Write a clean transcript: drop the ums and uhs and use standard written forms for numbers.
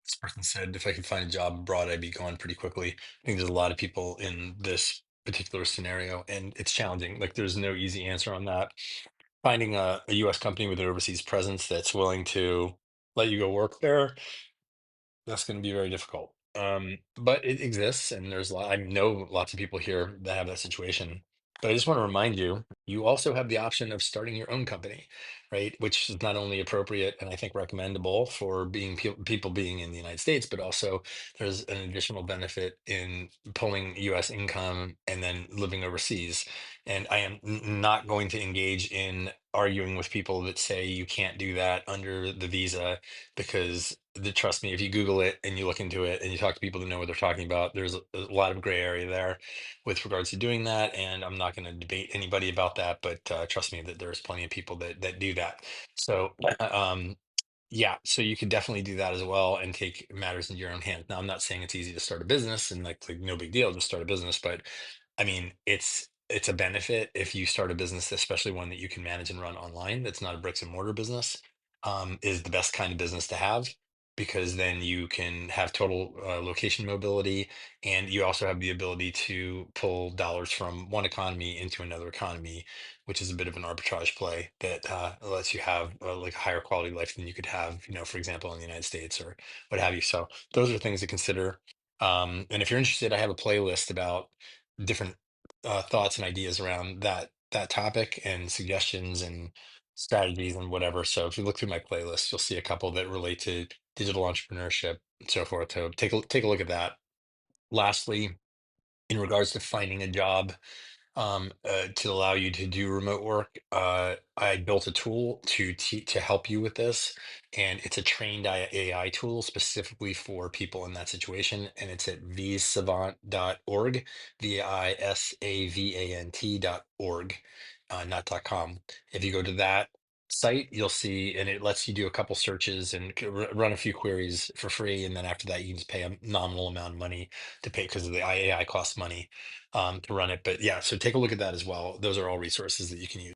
This person said, if I could find a job abroad, I'd be gone pretty quickly. I think there's a lot of people in this particular scenario, and it's challenging. Like, there's no easy answer on that. Finding a US company with an overseas presence that's willing to let you go work there, that's going to be very difficult. But it exists, and I know lots of people here that have that situation. But I just want to remind you, you also have the option of starting your own company, right? Which is not only appropriate and I think recommendable for people being in the United States, but also there's an additional benefit in pulling US income and then living overseas. And I am not going to engage in arguing with people that say you can't do that under the visa because trust me, if you Google it and you look into it and you talk to people that know what they're talking about, there's a lot of gray area there with regards to doing that. And I'm not going to debate anybody about that, but trust me that there's plenty of people that do that. So, yeah, so you could definitely do that as well and take matters into your own hands. Now, I'm not saying it's easy to start a business and like no big deal, just start a business, but I mean, it's a benefit if you start a business, especially one that you can manage and run online. That's not a bricks and mortar business, is the best kind of business to have because then you can have total location mobility, and you also have the ability to pull dollars from one economy into another economy, which is a bit of an arbitrage play that lets you have like a higher quality life than you could have, for example, in the United States or what have you. So those are things to consider. And if you're interested, I have a playlist about different thoughts and ideas around that topic and suggestions and strategies and whatever. So if you look through my playlist, you'll see a couple that relate to digital entrepreneurship and so forth. So take a look at that. Lastly, in regards to finding a job, to allow you to do remote work. I built a tool to help you with this, and it's a trained AI tool specifically for people in that situation, and it's at visavant.org, visavant.org, not .com. If you go to that site, you'll see, and it lets you do a couple searches and run a few queries for free, and then after that, you can just pay a nominal amount of money to pay because the AI costs money to run it. But yeah, so take a look at that as well. Those are all resources that you can use.